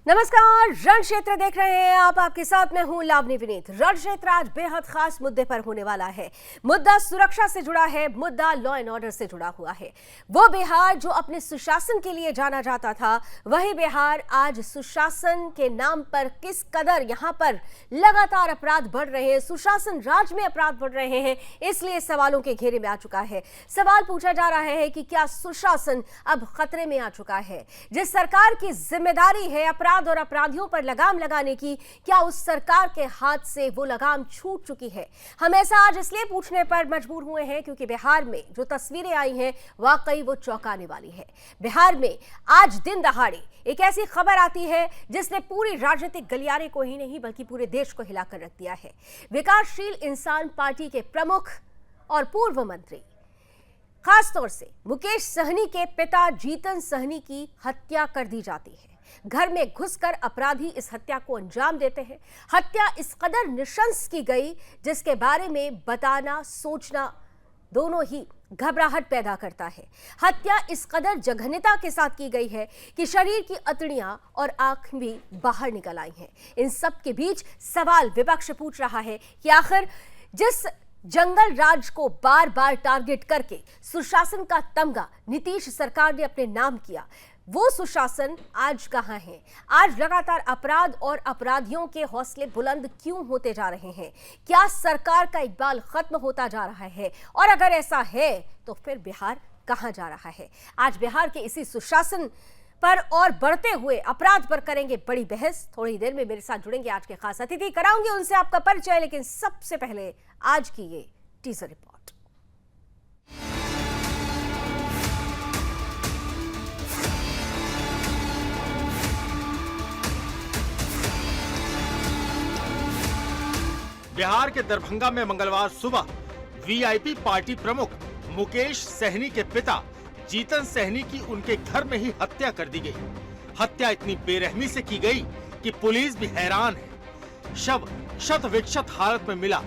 नमस्कार, रण क्षेत्र देख रहे हैं आप। आपके साथ मैं हूं लावनी विनीत। रण क्षेत्र आज बेहद खास मुद्दे पर होने वाला है। मुद्दा सुरक्षा से जुड़ा है, मुद्दा लॉ एंड ऑर्डर से जुड़ा हुआ है। वो बिहार जो अपने सुशासन के लिए जाना जाता था, वही बिहार आज सुशासन के नाम पर किस कदर यहां पर लगातार अपराध बढ़ रहे हैं, सुशासन राज में अपराध बढ़ रहे हैं, इसलिए सवालों के घेरे में आ चुका है। सवाल पूछा जा रहा है कि क्या सुशासन अब खतरे में आ चुका है? जिस सरकार की जिम्मेदारी है अपराध और अपराधियों पर लगाम लगाने की, क्या उस सरकार के हाथ से वो लगाम छूट चुकी है? हम ऐसा आज इसलिए पूछने पर मजबूर हुए हैं क्योंकि बिहार में जो तस्वीरें आई हैं वाकई वो चौंकाने वाली है। बिहार में आज दिन दहाड़े एक ऐसी खबर आती है जिसने पूरी राजनीतिक गलियारे को ही नहीं बल्कि पूरे देश को हिलाकर रख दिया है। विकासशील इंसान पार्टी के प्रमुख और पूर्व मंत्री, खासतौर से मुकेश सहनी के पिता जीतन सहनी की हत्या कर दी जाती है। घर में घुसकर अपराधी इस हत्या को अंजाम देते हैं। हत्या इस कदर नृशंस की गई जिसके बारे में बताना, सोचना दोनों ही घबराहट पैदा करता है। हत्या इस कदर जघन्यता के साथ की गई है कि शरीर की अतड़ियां और आंख भी बाहर निकल आई हैं। इन सब के बीच सवाल विपक्ष पूछ रहा है कि आखिर जिस जंगल राज को बार बार टारगेट करके सुशासन का तमगा नीतीश सरकार ने अपने नाम किया, वो सुशासन आज कहां है? आज लगातार अपराध और अपराधियों के हौसले बुलंद क्यों होते जा रहे हैं? क्या सरकार का इकबाल खत्म होता जा रहा है? और अगर ऐसा है तो फिर बिहार कहां जा रहा है? आज बिहार के इसी सुशासन पर और बढ़ते हुए अपराध पर करेंगे बड़ी बहस। थोड़ी देर में मेरे साथ जुड़ेंगे आज के खास अतिथि, कराऊंगे उनसे आपका परिचय, लेकिन सबसे पहले आज की ये टीजर रिपोर्ट। बिहार के दरभंगा में मंगलवार सुबह वीआईपी पार्टी प्रमुख मुकेश सहनी के पिता जीतन सहनी की उनके घर में ही हत्या कर दी गई। हत्या इतनी बेरहमी से की गई कि पुलिस भी हैरान है। शव शत विक्षत हालत में मिला।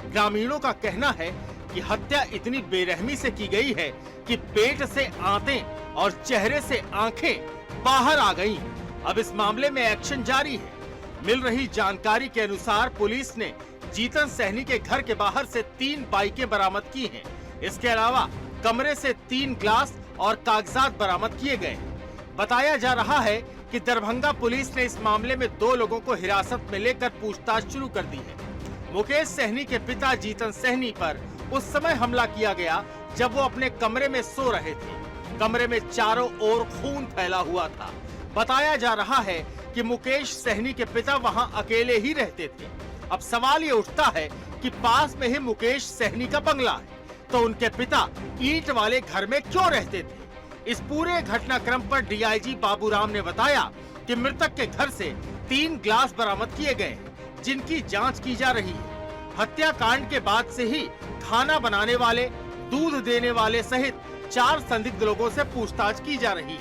ग्रामीणों का कहना है कि हत्या इतनी बेरहमी से की गई है कि पेट से आंतें और चेहरे से आंखें बाहर आ गईं। अब इस मामले में एक्शन जारी है। मिल रही जानकारी के अनुसार पुलिस ने जीतन सहनी के घर के बाहर से 3 बाइकें बरामद की हैं। इसके अलावा कमरे से 3 ग्लास और कागजात बरामद किए गए। बताया जा रहा है कि दरभंगा पुलिस ने इस मामले में 2 लोगों को हिरासत में लेकर पूछताछ शुरू कर दी है। मुकेश सहनी के पिता जीतन सहनी पर उस समय हमला किया गया जब वो अपने कमरे में सो रहे थे। कमरे में चारों ओर खून फैला हुआ था। बताया जा रहा है कि मुकेश सहनी के पिता वहां अकेले ही रहते थे। अब सवाल ये उठता है कि पास में ही मुकेश सहनी का बंगला है, तो उनके पिता ईंट वाले घर में क्यों रहते थे? इस पूरे घटनाक्रम पर डीआईजी बाबूराम ने बताया कि मृतक के घर से 3 ग्लास बरामद किए गए, जिनकी जांच की जा रही है। हत्याकांड के बाद से ही खाना बनाने वाले, दूध देने वाले सहित 4 संदिग्ध लोगों से पूछताछ की जा रही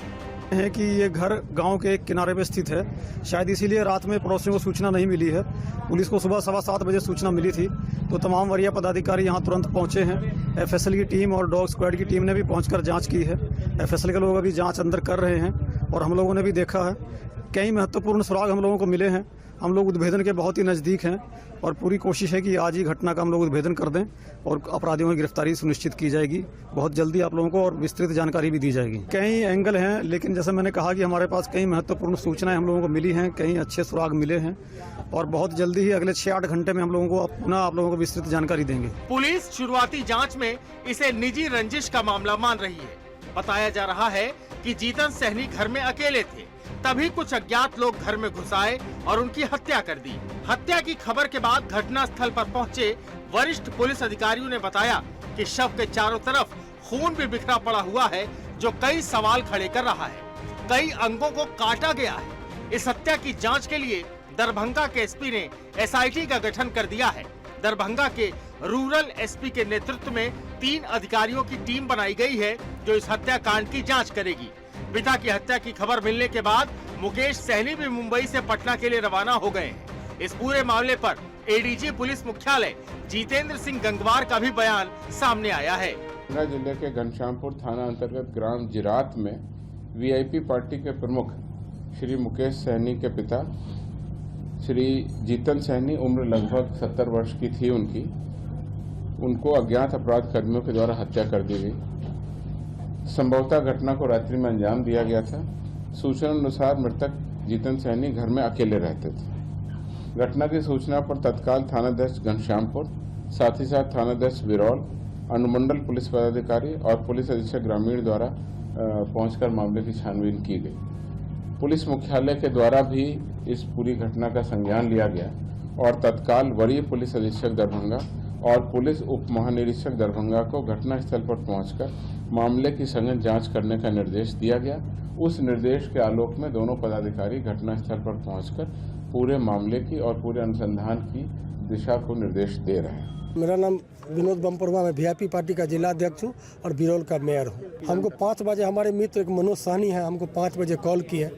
है कि ये घर गांव के एक किनारे पे स्थित है। शायद इसीलिए रात में पड़ोसियों को सूचना नहीं मिली है। पुलिस को सुबह 7:15 बजे सूचना मिली थी, तो तमाम वरीय पदाधिकारी यहां तुरंत पहुंचे हैं। एफएसएल की टीम और डॉग स्क्वाड की टीम ने भी पहुंचकर जांच की है। एफएसएल के लोग अभी जांच अंदर कर रहे हैं और हम लोगों ने भी देखा है कई महत्वपूर्ण सुराग हम लोगों को मिले हैं। हम लोग उद्भेदन के बहुत ही नज़दीक हैं और पूरी कोशिश है कि आज ही घटना का हम लोग उद्भेदन कर दें और अपराधियों की गिरफ्तारी सुनिश्चित की जाएगी। बहुत जल्दी आप लोगों को और विस्तृत जानकारी भी दी जाएगी। कई एंगल हैं, लेकिन जैसे मैंने कहा कि हमारे पास कई महत्वपूर्ण सूचनाएं हम लोगों को मिली हैं, कई अच्छे सुराग मिले हैं और बहुत जल्दी ही अगले 6-8 घंटे में हम लोगों को पुनः आप लोगों को विस्तृत जानकारी देंगे। पुलिस शुरुआती जाँच में इसे निजी रंजिश का मामला मान रही है। बताया जा रहा है कि जीतन सहनी घर में अकेले थे, तभी कुछ अज्ञात लोग घर में घुस आए और उनकी हत्या कर दी। हत्या की खबर के बाद घटना स्थल पर पहुंचे वरिष्ठ पुलिस अधिकारियों ने बताया कि शव के चारों तरफ खून भी बिखरा पड़ा हुआ है, जो कई सवाल खड़े कर रहा है। कई अंगों को काटा गया है। इस हत्या की जांच के लिए दरभंगा के एसपी ने एसआईटी का गठन कर दिया है। दरभंगा के रूरल एसपी के नेतृत्व में 3 अधिकारियों की टीम बनाई गई है, जो इस हत्याकांड की जांच करेगी। पिता की हत्या की खबर मिलने के बाद मुकेश सहनी भी मुंबई से पटना के लिए रवाना हो गए हैं। इस पूरे मामले पर एडीजी पुलिस मुख्यालय जितेंद्र सिंह गंगवार का भी बयान सामने आया है। जिले के घनश्यामपुर थाना अंतर्गत ग्राम जिरात में वीआईपी पार्टी के प्रमुख श्री मुकेश सहनी के पिता श्री जीतन सहनी, उम्र लगभग 70 वर्ष की थी उनको अज्ञात अपराध कर्मियों के द्वारा हत्या कर दी गई। संभवतः घटना को रात्रि में अंजाम दिया गया था। सूचना अनुसार मृतक जीतन सहनी घर में अकेले रहते थे। घटना की सूचना पर तत्काल थानाध्यक्ष घनश्यामपुर, साथ ही साथ थानाध्यक्ष बिरौल, अनुमंडल पुलिस पदाधिकारी और पुलिस अधीक्षक ग्रामीण द्वारा पहुंचकर मामले की छानबीन की गई। पुलिस मुख्यालय के द्वारा भी इस पूरी घटना का संज्ञान लिया गया और तत्काल वरीय पुलिस अधीक्षक दरभंगा और पुलिस उप महानिरीक्षक दरभंगा को घटनास्थल पर पहुंचकर मामले की सघन जांच करने का निर्देश दिया गया। उस निर्देश के आलोक में दोनों पदाधिकारी घटनास्थल पर पहुंचकर पूरे मामले की और पूरे अनुसंधान की दिशा को निर्देश दे रहे हैं। मेरा नाम विनोद बमपुरवा, मैं वीआईपी पार्टी का जिला अध्यक्ष हूँ और बिरौल का मेयर हूँ। हमको 5 बजे हमारे मित्र एक मनोज सहनी है, हमको 5 बजे कॉल किए,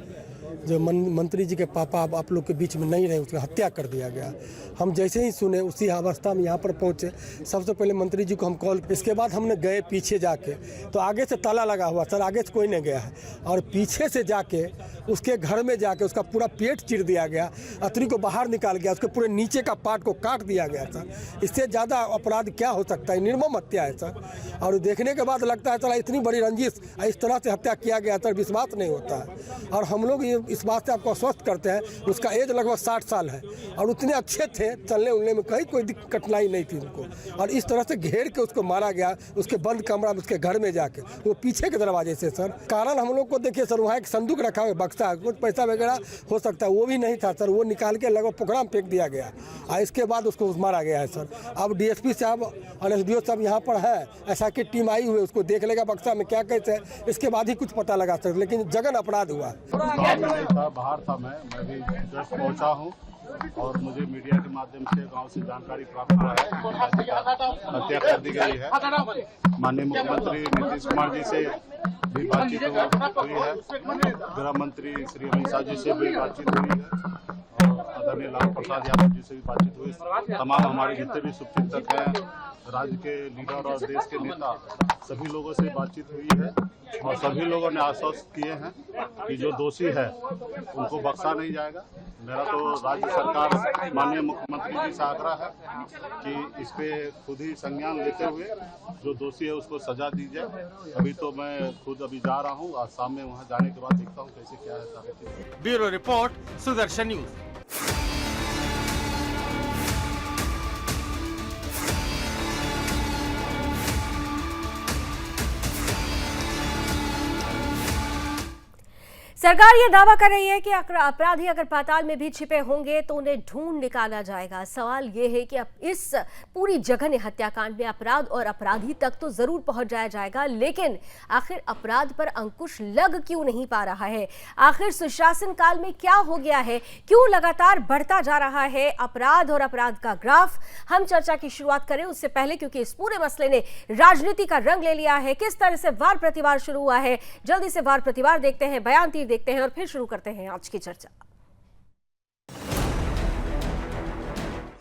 जो मंत्री जी के पापा अब आप लोग के बीच में नहीं रहे, उसकी हत्या कर दिया गया। हम जैसे ही सुने उसी अवस्था में यहाँ पर पहुँचे। सबसे पहले मंत्री जी को हम कॉल, इसके बाद हमने गए पीछे जाके, तो आगे से ताला लगा हुआ सर, आगे से कोई नहीं गया है, और पीछे से जाके उसके घर में जाके उसका पूरा पेट चीर दिया गया, अतरी को बाहर निकाल गया, उसके पूरे नीचे का पार्ट को काट दिया गया सर। इससे ज़्यादा अपराध क्या हो सकता है? निर्मम हत्या है सर। और देखने के बाद लगता है सर इतनी बड़ी रंजिश, इस तरह से हत्या किया गया सर, विश्वास नहीं होता है। और हम लोग इस बात से आपको आश्वस्त करते हैं, उसका एज लगभग 60 साल है और उतने अच्छे थे, चलने उलने में कहीं कोई कठिनाई नहीं थी उनको, और इस तरह से घेर के उसको मारा गया, उसके बंद कमरा में, उसके घर में जाके, वो पीछे के दरवाजे से सर। कारण हम लोग को देखिए सर, वहाँ एक संदूक रखा हुआ, बक्सा, कुछ पैसा वगैरह हो सकता है, वो भी नहीं था सर, वो निकाल के लगभग पोखरा में फेंक दिया गया और इसके बाद उसको मारा गया है सर। अब डीएसपी साहब और एसडीओ साहब यहाँ पर है, ऐसा की टीम आई हुई, उसको देख लेगा बक्सा में क्या कैसे, इसके बाद ही कुछ पता लगा सर, लेकिन जघन्य अपराध हुआ। बाहर था, मैं भी जस्ट पहुंचा हूं और मुझे मीडिया के माध्यम से गांव से जानकारी प्राप्त हुआ है हत्या कर दी गई है। माननीय मुख्यमंत्री नीतीश कुमार जी से भी बातचीत हुई है, गृह मंत्री श्री अमित शाह जी से भी बातचीत हुई है और आदरणीय लालू प्रसाद यादव जी से भी बातचीत हुई। तमाम हमारे जितने भी शुभचिंतक हैं, राज्य के लीडर और देश के नेता, सभी लोगों से बातचीत हुई है और सभी लोगों ने आश्वस्त किए हैं कि जो दोषी है उनको बख्शा नहीं जाएगा। मेरा तो राज्य सरकार, माननीय मुख्यमंत्री जी से आग्रह है कि इस पे खुद ही संज्ञान लेते हुए जो दोषी है उसको सजा दी जाए। अभी तो मैं खुद अभी जा रहा हूँ, आज शाम में वहाँ जाने के बाद देखता हूँ कैसे क्या है सारी चीज़। Bureau report, Sudarshan news. सरकार ये दावा कर रही है कि अपराधी अगर पाताल में भी छिपे होंगे तो उन्हें ढूंढ निकाला जाएगा। सवाल ये है कि अब इस पूरी जघन्य हत्याकांड में अपराध और अपराधी तक तो जरूर पहुंच जाया जाएगा, लेकिन आखिर अपराध पर अंकुश लग क्यों नहीं पा रहा है? आखिर सुशासन काल में क्या हो गया है? क्यों लगातार बढ़ता जा रहा है अपराध और अपराध का ग्राफ? हम चर्चा की शुरुआत करें उससे पहले, क्योंकि इस पूरे मसले ने राजनीति का रंग ले लिया है। किस तरह से वार प्रतिवार शुरू हुआ है, जल्दी से वार प्रतिवार देखते हैं, बयान तीर देखते हैं और फिर शुरू करते हैं आज की चर्चा।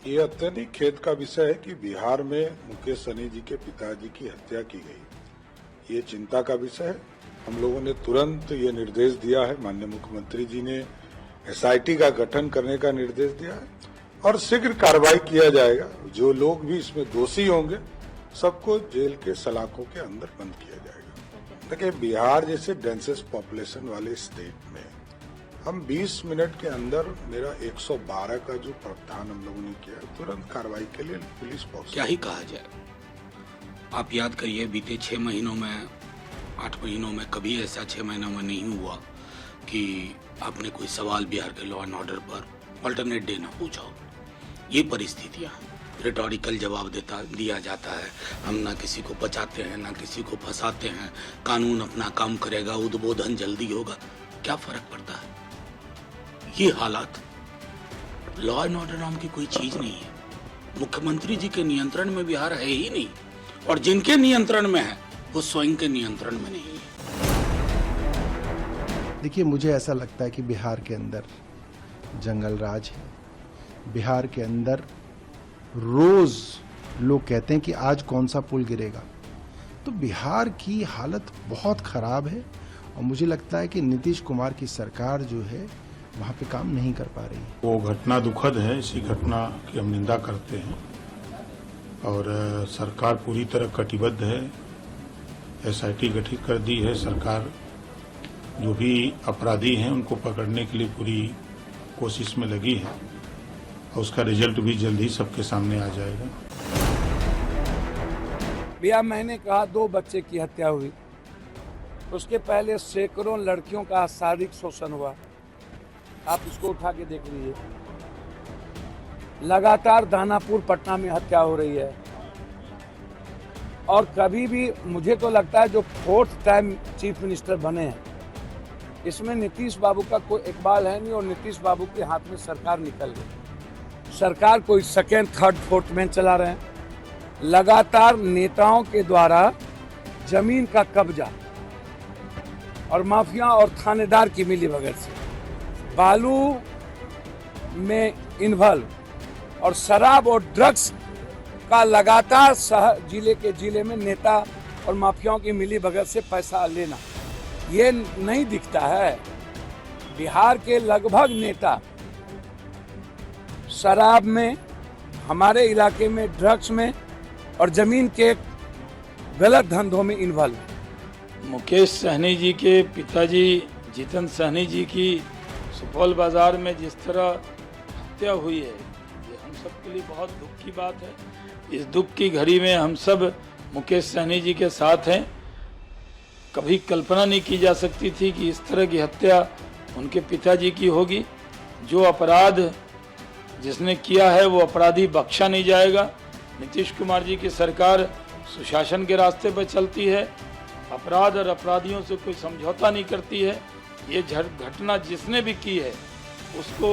ये अत्यधिक खेद का विषय है कि बिहार में मुकेश सहनी जी के पिताजी की हत्या की गई। ये चिंता का विषय है। हम लोगों ने तुरंत ये निर्देश दिया है, माननीय मुख्यमंत्री जी ने एसआईटी का गठन करने का निर्देश दिया है और शीघ्र कार्रवाई किया जाएगा। जो लोग भी इसमें दोषी होंगे सबको जेल के सलाखों के अंदर बंद किया जाएगा। देखिए, बिहार जैसे डेंसेस्ट पॉपुलेशन वाले स्टेट में हम 20 मिनट के अंदर मेरा 112 का जो प्रावधान हम लोगों ने किया, तुरंत कार्रवाई के लिए पुलिस पहुंची। क्या ही कहा जाए, आप याद करिए बीते 6 महीनों में, 8 महीनों में, कभी ऐसा 6 महीनों में नहीं हुआ कि आपने कोई सवाल बिहार के लॉ एंड ऑर्डर पर अल्टरनेट डे न पूछा हो। ये परिस्थितियाँ, रिटोरिकल जवाब दिया जाता है, हम ना किसी को बचाते हैं ना किसी को फंसाते हैं, कानून अपना काम करेगा, उद्बोधन जल्दी होगा, क्या फर्क पड़ता है? ये हालात, लॉ एंड ऑर्डर नाम की कोई चीज नहीं है। मुख्यमंत्री जी के नियंत्रण में बिहार है ही नहीं, और जिनके नियंत्रण में है वो स्वयं के नियंत्रण में नहीं है। देखिए, मुझे ऐसा लगता है कि बिहार के अंदर जंगल राज है। बिहार के अंदर रोज लोग कहते हैं कि आज कौन सा पुल गिरेगा। तो बिहार की हालत बहुत खराब है और मुझे लगता है कि नीतीश कुमार की सरकार जो है वहाँ पे काम नहीं कर पा रही है। वो घटना दुखद है, इसी घटना की हम निंदा करते हैं और सरकार पूरी तरह कटिबद्ध है। एसआईटी गठित कर दी है सरकार, जो भी अपराधी हैं उनको पकड़ने के लिए पूरी कोशिश में लगी है और उसका रिजल्ट भी जल्द ही सबके सामने आ जाएगा। भैया मैंने कहा 2 बच्चे की हत्या हुई, उसके पहले सैकड़ों लड़कियों का शारीरिक शोषण हुआ, आप इसको उठा के देख लीजिए। लगातार दानापुर पटना में हत्या हो रही है और कभी भी मुझे तो लगता है जो 4th टाइम चीफ मिनिस्टर बने हैं इसमें नीतीश बाबू का कोई इकबाल है नहीं और नीतीश बाबू के हाथ में सरकार निकल गई। सरकार कोई 2nd, 3rd, 4th में चला रहे हैं। लगातार नेताओं के द्वारा जमीन का कब्जा और माफिया और थानेदार की मिलीभगत से बालू में इन्वॉल्व और शराब और ड्रग्स का लगातार जिले के जिले में नेता और माफियाओं की मिलीभगत से पैसा लेना, ये नहीं दिखता है। बिहार के लगभग नेता शराब में, हमारे इलाके में ड्रग्स में और जमीन के गलत धंधों में इन्वॉल्व है। मुकेश सहनी जी के पिताजी जीतन सहनी जी की सुपौल बाजार में जिस तरह हत्या हुई है, ये हम सब के लिए बहुत दुख की बात है। इस दुख की घड़ी में हम सब मुकेश सहनी जी के साथ हैं। कभी कल्पना नहीं की जा सकती थी कि इस तरह की हत्या उनके पिताजी की होगी। जो अपराध जिसने किया है वो अपराधी बख्शा नहीं जाएगा। नीतीश कुमार जी की सरकार सुशासन के रास्ते पर चलती है, अपराध और अपराधियों से कोई समझौता नहीं करती है। ये घटना जिसने भी की है उसको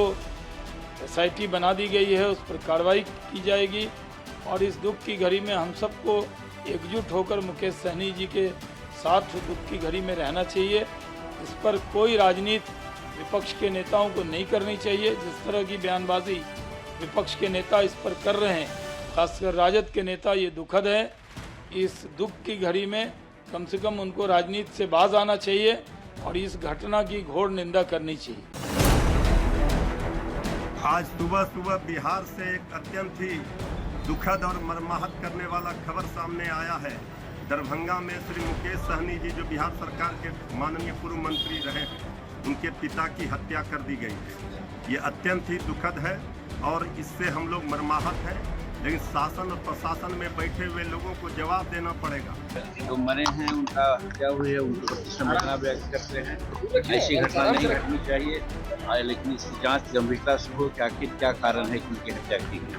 एसआईटी बना दी गई है, उस पर कार्रवाई की जाएगी और इस दुख की घड़ी में हम सबको एकजुट होकर मुकेश सहनी जी के साथ दुख की घड़ी में रहना चाहिए। इस पर कोई राजनीति विपक्ष के नेताओं को नहीं करनी चाहिए। जिस तरह की बयानबाजी विपक्ष के नेता इस पर कर रहे हैं, खासकर राजद के नेता, ये दुखद है। इस दुख की घड़ी में कम से कम उनको राजनीति से बाज आना चाहिए और इस घटना की घोर निंदा करनी चाहिए। आज सुबह बिहार से एक अत्यंत ही दुखद और मर्माहत करने वाला खबर सामने आया है। दरभंगा में श्री मुकेश सहनी जी, जो बिहार सरकार के माननीय पूर्व मंत्री रहे हैं, उनके पिता की हत्या कर दी गई है। ये अत्यंत ही दुखद है और इससे हम लोग मर्माहत हैं, लेकिन शासन और प्रशासन में बैठे हुए लोगों को जवाब देना पड़ेगा। जो मरे हैं उनका हत्या हुई है, उनको संवेदना व्यक्त करते हैं। ऐसी घटना नहीं घटनी चाहिए, लेकिन इसकी जांच गंभीरता से हो कि आखिर क्या कारण है कि उनकी हत्या की गई।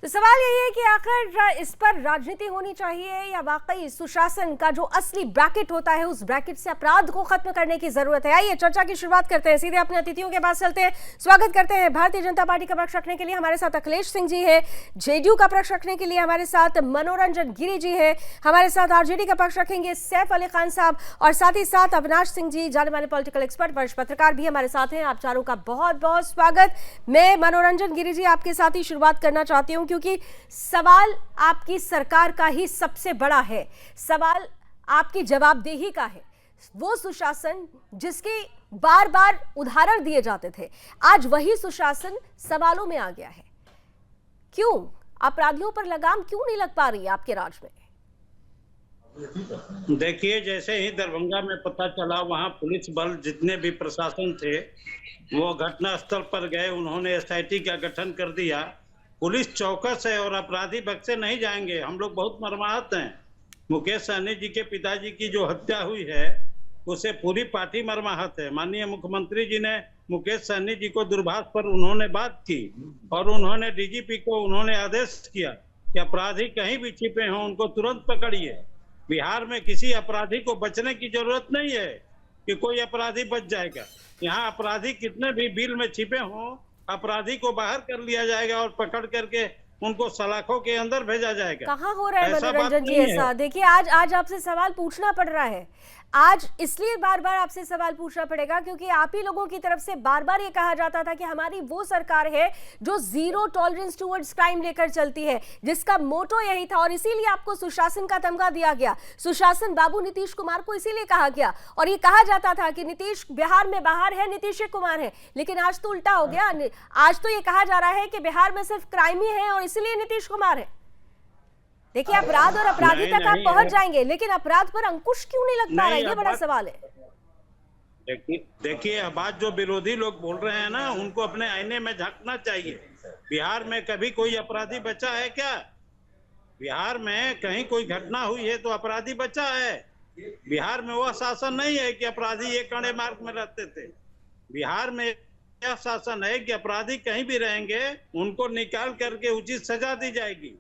तो सवाल यही है कि आखिर इस पर राजनीति होनी चाहिए या वाकई सुशासन का जो असली ब्रैकेट होता है उस ब्रैकेट से अपराध को खत्म करने की जरूरत है। आइए चर्चा की शुरुआत करते हैं, सीधे अपने अतिथियों के पास चलते हैं। स्वागत करते हैं भारतीय जनता पार्टी का पक्ष रखने के लिए हमारे साथ अखिलेश सिंह जी है, जेडीयू का पक्ष रखने के लिए हमारे साथ मनोरंजन गिरी जी है, हमारे साथ आरजेडी का पक्ष रखेंगे सैफ अली खान साहब और साथ ही साथ अविनाश सिंह जी, जाने माने पॉलिटिकल एक्सपर्ट, वरिष्ठ पत्रकार भी हमारे साथ हैं। आप चारों का बहुत बहुत स्वागत। मैं मनोरंजन गिरी जी आपके साथ ही शुरुआत करना चाहती हूँ क्योंकि सवाल आपकी सरकार का ही सबसे बड़ा है, सवाल आपकी जवाबदेही का है। वो सुशासन जिसके बार बार उदाहरण दिए जाते थे, आज वही सुशासन सवालों में आ गया है। क्यों अपराधियों पर लगाम क्यों नहीं लग पा रही है आपके राज में? देखिए, जैसे ही दरभंगा में पता चला, वहां पुलिस बल जितने भी प्रशासन थे वो घटनास्थल पर गए, उन्होंने एसआईटी का गठन कर दिया। पुलिस चौकस है और अपराधी बख्शे नहीं जाएंगे। हम लोग बहुत मर्माहत हैं। मुकेश सहनी जी के पिताजी की जो हत्या हुई है उससे पूरी पार्टी मर्माहत है। माननीय मुख्यमंत्री जी ने मुकेश सहनी जी को दूरभाष पर उन्होंने बात की और उन्होंने डीजीपी को उन्होंने आदेश किया कि अपराधी कहीं भी छिपे हों उनको तुरंत पकड़िए। बिहार में किसी अपराधी को बचने की जरूरत नहीं है कि कोई अपराधी बच जाएगा। यहाँ अपराधी कितने भी बिल में छिपे हों, अपराधी को बाहर कर लिया जाएगा और पकड़ करके उनको सलाखों के अंदर भेजा जाएगा। कहाँ हो रहा है मनोरंजन जी ऐसा? देखिए, आज आपसे सवाल पूछना पड़ रहा है। आज इसलिए बार बार आपसे सवाल पूछना पड़ेगा क्योंकि आप ही लोगों की तरफ से बार बार ये कहा जाता था कि हमारी वो सरकार है जो जीरो टॉलरेंस टुवर्ड्स क्राइम लेकर चलती है, जिसका मोटो यही था, और इसीलिए आपको सुशासन का तमगा दिया गया। सुशासन बाबू नीतीश कुमार को इसीलिए कहा गया, और ये कहा जाता था कि नीतीश बिहार में बाहर है, नीतीश कुमार है। लेकिन आज तो उल्टा हो गया। आज तो ये कहा जा रहा है कि बिहार में सिर्फ क्राइम ही है और इसलिए नीतीश कुमार है। देखिए, अपराध और अपराधी तक आप पहुंच जाएंगे, लेकिन अपराध पर अंकुश क्यों नहीं लग पा रहा है, ये बड़ा सवाल है। देखिए, अब आज जो विरोधी लोग बोल रहे हैं ना, उनको अपने आईने में झांकना चाहिए। बिहार में कभी कोई अपराधी बचा है क्या? बिहार में कहीं कोई घटना हुई है तो अपराधी बचा है? बिहार में वह शासन नहीं है कि अपराधी एक कड़े मार्ग में रहते थे। बिहार में यह शासन है कि अपराधी कहीं भी रहेंगे, उनको निकाल करके उचित सजा दी जाएगी।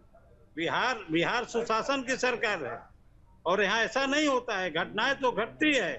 बिहार सुशासन की सरकार है, और यहाँ ऐसा नहीं होता है। घटनाएं तो घटती है,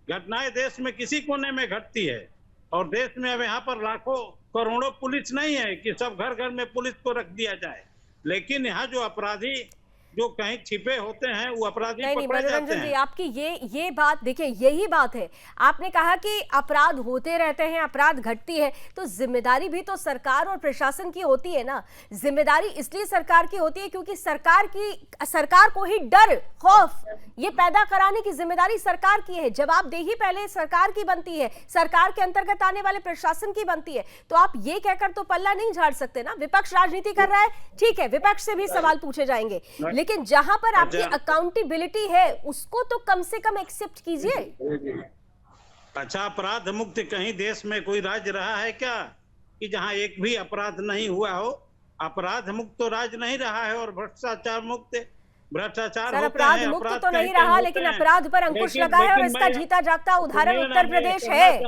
घटनाएं देश में किसी कोने में घटती है, और देश में अब यहाँ पर लाखों करोड़ों पुलिस नहीं है कि सब घर घर में पुलिस को रख दिया जाए। लेकिन यहाँ जो अपराधी जो कहीं छिपे होते हैं वो अपराधी नहीं, पकड़े जाते मनोरंजन जी, हैं। आपकी ये बात देखिए, यही बात है। आपने कहा कि अपराध होते रहते हैं, अपराध घटती है, तो जिम्मेदारी भी तो सरकार और प्रशासन की होती है ना। जिम्मेदारी इसलिए सरकार की होती है क्योंकि सरकार को ही डर, खौफ ये पैदा कराने की जिम्मेदारी सरकार की है। जवाबदेही पहले सरकार की बनती है, सरकार के अंतर्गत आने वाले प्रशासन की बनती है। तो आप ये कहकर तो पल्ला नहीं झाड़ सकते ना। विपक्ष राजनीति कर रहा है, ठीक है, विपक्ष से भी सवाल पूछे जाएंगे, लेकिन जहां पर आपकी अकाउंटेबिलिटी है उसको तो कम से कम एक्सेप्ट कीजिए। अच्छा, अपराध मुक्त कहीं देश में कोई राज्य रहा है क्या कि जहां एक भी अपराध नहीं हुआ हो? अपराध मुक्त तो राज्य नहीं रहा है, और भ्रष्टाचार मुक्त भ्रष्टाचार सर, अपराध मुक्त तो नहीं रहा, लेकिन अपराध पर अंकुश लगा है, और इसका जीता जागता उदाहरण उत्तर प्रदेश है।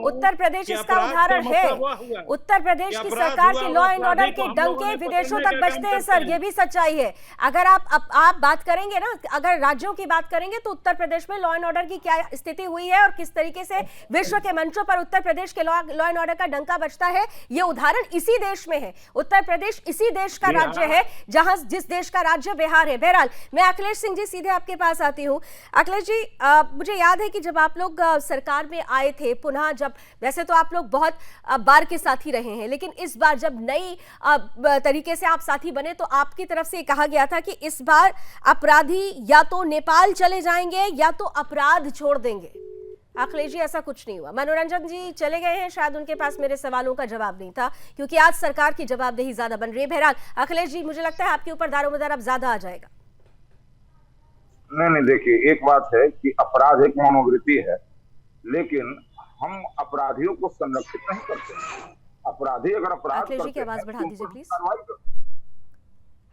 उत्तर प्रदेश इसका उदाहरण है। उत्तर प्रदेश की सरकार के लॉ एंड ऑर्डर के डंके विदेशों तक बजते हैं सर, ये भी सच्चाई है। अगर आप बात करेंगे ना, अगर राज्यों की बात करेंगे तो उत्तर प्रदेश में लॉ एंड ऑर्डर की क्या स्थिति हुई है और किस तरीके से विश्व के मंचों पर उत्तर प्रदेश के लॉ एंड ऑर्डर का डंका बजता है, ये उदाहरण इसी देश में है। उत्तर प्रदेश इसी देश का राज्य है, जहां जिस देश का राज्य बिहार है। बहरहाल, मैं अखिलेश सिंह जी सीधे आपके पास आती हूँ। अखिलेश जी, मुझे याद है कि जब आप लोग सरकार में आए थे, पुनः जब, वैसे तो आप लोग बहुत बार के साथी रहे हैं, लेकिन इस बार जब नई तरीके से आप साथी बने तो आपकी तरफ से कहा गया था कि इस बार अपराधी या तो नेपाल चले जाएंगे या तो अपराध छोड़ देंगे। अखिलेश जी, ऐसा कुछ नहीं हुआ। मनोरंजन जी चले गए हैं, शायद उनके पास मेरे सवालों का जवाब नहीं था, क्योंकि आज सरकार की जवाबदेही ज्यादा बन रही है। बहरहाल अखिलेश जी, मुझे लगता है आपके ऊपर दारोमदार अब ज्यादा आ जाएगा। नहीं, देखिए, एक बात है कि अपराध एक मनोवृत्ति है, लेकिन हम अपराधियों को संरक्षित नहीं करते। अपराधी अगर अपराध अखिलेश जी की करते आवाज हैं बढ़ा तो दीजिए उनको प्लीज। कार्रवाई करते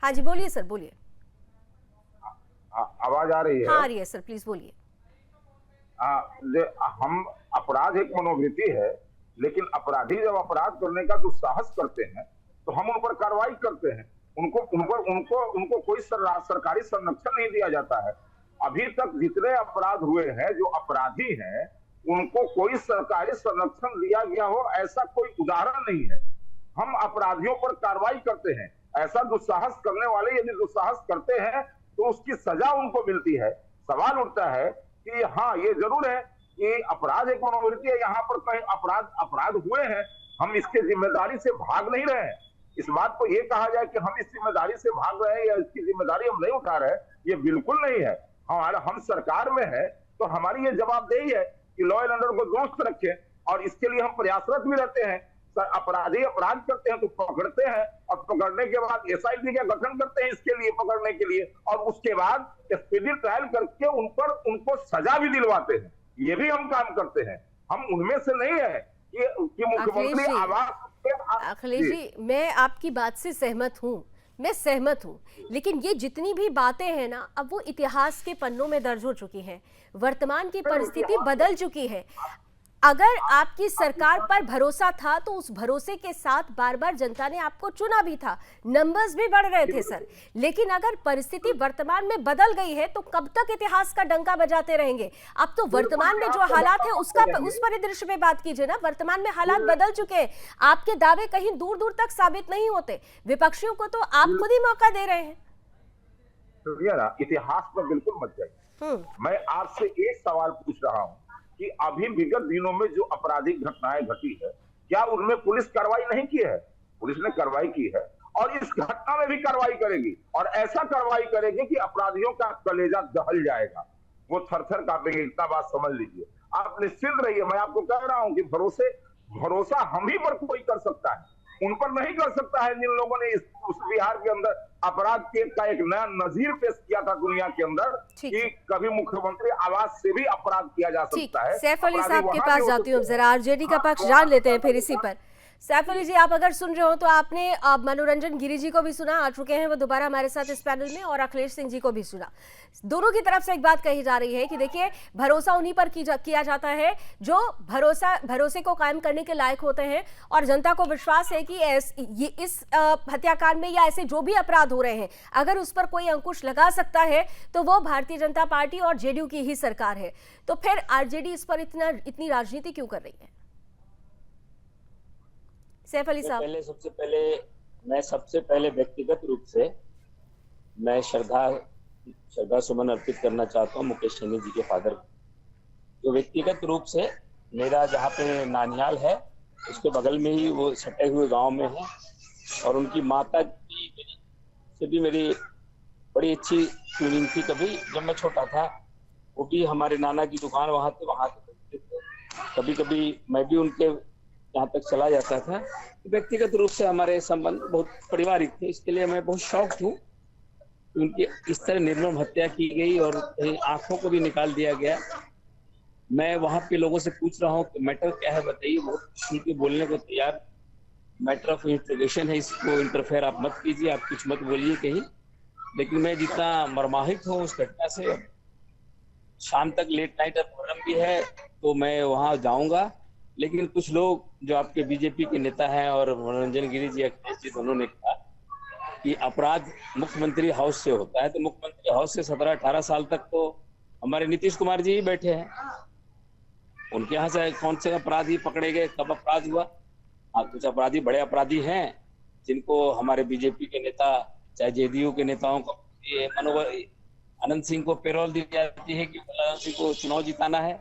हाँ जी, बोलिए सर, बोलिए। हैं। आवाज आ रही है? हाँ, आ रही है सर, प्लीज बोलिए। हम अपराध एक मनोवृत्ति है, लेकिन अपराधी जब अपराध करने का दुस्साहस करते हैं तो हम उन पर कार्रवाई करते हैं। उनको कोई सरकारी संरक्षण नहीं दिया जाता है। अभी तक जितने अपराध हुए हैं, जो अपराधी हैं, उनको कोई सरकारी संरक्षण दिया गया हो ऐसा कोई उदाहरण नहीं है। हम अपराधियों पर कार्रवाई करते हैं। ऐसा दुस्साहस करने वाले यदि दुस्साहस करते हैं तो उसकी सजा उनको मिलती है। सवाल उठता है कि हाँ, ये जरूर है कि अपराध एक मनोवृत्ति है, यहाँ पर कहीं अपराध हुए हैं, हम इसके जिम्मेदारी से भाग नहीं रहे हैं। इस बात को ये कहा जाए कि हम इस जिम्मेदारी से भाग रहे हैं या इसकी जिम्मेदारी हम नहीं उठा रहे, ये बिल्कुल नहीं है। हम सरकार में है तो हमारी ये जवाबदेही है कि लॉ एंड ऑर्डर को दुरुस्त रखें, और इसके लिए हम प्रयासरत भी रहते हैं। अपराधी अपराध करते हैं तो पकड़ते हैं, और पकड़ने के बाद SIT का गठन करते हैं इसके लिए, पकड़ने के लिए, और उसके बाद स्पीडी ट्रायल करके उनको सजा भी दिलवाते हैं। ये भी हम काम करते हैं। हम उनमें से नहीं है कि मुख्यमंत्री आवास। अखिलेश जी, मैं आपकी बात से सहमत हूँ, मैं सहमत हूँ, लेकिन ये जितनी भी बातें हैं ना, अब वो इतिहास के पन्नों में दर्ज हो चुकी हैं। वर्तमान की परिस्थिति बदल चुकी है। अगर आपकी सरकार पर भरोसा था तो उस भरोसे के साथ बार बार जनता ने आपको चुना भी था, नंबर्स भी बढ़ रहे थे सर। लेकिन अगर परिस्थिति वर्तमान में बदल गई है तो कब तक इतिहास का डंका बजाते रहेंगे? अब तो वर्तमान में जो हालात है उस परिदृश्य में बात कीजिए ना। वर्तमान में हालात बदल चुके हैं, आपके दावे कहीं दूर दूर तक साबित नहीं होते। विपक्षियों को तो आप खुद ही मौका दे रहे हैं। इतिहास पर बिल्कुल मत जाइए। मैं आपसे एक सवाल पूछ रहा हूं कि अभी विगत दिनों में जो आपराधिक घटनाएं घटी है, क्या उनमें पुलिस कार्रवाई नहीं की है? पुलिस ने कार्रवाई की है और इस घटना में भी कार्रवाई करेगी, और ऐसा कार्रवाई करेगी कि अपराधियों का कलेजा दहल जाएगा, वो थर-थर कांपेंगे। इतना बात समझ लीजिए, आप निश्चिंत रहिए। मैं आपको कह रहा हूं कि भरोसा हम ही पर कोई कर सकता है, उन पर नहीं कर सकता है जिन लोगों ने उस बिहार के अंदर अपराध का एक नया नजीर पेश किया था दुनिया के अंदर कि कभी मुख्यमंत्री आवास से भी अपराध किया जा सकता है। सैफ अली साहब के पास जाती हूँ, जरा आरजेडी का पक्ष जान लेते हैं फिर इसी पर। सैफ अली जी, आप अगर सुन रहे हो तो आपने मनोरंजन गिरी जी को भी सुना, आ चुके हैं वो दोबारा हमारे साथ इस पैनल में, और अखिलेश सिंह जी को भी सुना। दोनों की तरफ से एक बात कही जा रही है कि देखिए, भरोसा उन्हीं पर किया जाता है जो भरोसे को कायम करने के लायक होते हैं, और जनता को विश्वास है कि इस हत्याकांड में या ऐसे जो भी अपराध हो रहे हैं, अगर उस पर कोई अंकुश लगा सकता है तो वो भारतीय जनता पार्टी और जेडीयू की ही सरकार है। तो फिर आरजेडी इस पर इतनी राजनीति क्यों कर रही है? सैफ अली साहब, सबसे पहले व्यक्तिगत रूप से मैं श्रद्धा सुमन अर्पित करना चाहता हूँ मुकेश सहनी जी के फादर, जो व्यक्तिगत रूप से मेरा जहाँ पे नानियाल है उसके बगल में ही वो सटे हुए गांव में है, और उनकी माता से भी मेरी बड़ी अच्छी ट्यूनिंग थी। कभी जब मैं छोटा था वो भी हमारे नाना की दुकान वहाँ थे, कभी कभी मैं भी उनके यहाँ तक चला जाता था। व्यक्तिगत रूप से हमारे संबंध बहुत पारिवारिक थे, इसके लिए मैं बहुत शॉक्ड हूँ उनकी इस तरह निर्मम हत्या की गई और आंखों को भी निकाल दिया गया। मैं वहां पे लोगों से पूछ रहा हूँ कि मैटर क्या है बताइए, वो खुल के बोलने को तैयार। मैटर ऑफ इंट्रोगेशन है, इसको इंटरफेयर आप मत कीजिए, आप कुछ मत बोलिए कहीं। लेकिन मैं जितना मर्माहित हूँ उस घटना से, शाम तक लेट नाइट प्रोग्राम भी है तो मैं वहां जाऊंगा। लेकिन कुछ लोग जो आपके बीजेपी के नेता हैं और मनोरंजन गिरी जी, अखिलेश जी, दोनों ने कहा कि अपराध मुख्यमंत्री हाउस से होता है, तो मुख्यमंत्री हाउस से 17-18 साल तक तो हमारे नीतीश कुमार जी ही बैठे हैं। उनके यहाँ से कौन से अपराधी पकड़े गए, कब अपराध हुआ? कुछ अपराधी बड़े अपराधी हैं जिनको हमारे बीजेपी के नेता, चाहे जेडीयू के नेताओं को, अनंत सिंह को पेरोल दी जाती है कि अनंत सिंह को चुनाव जिताना है,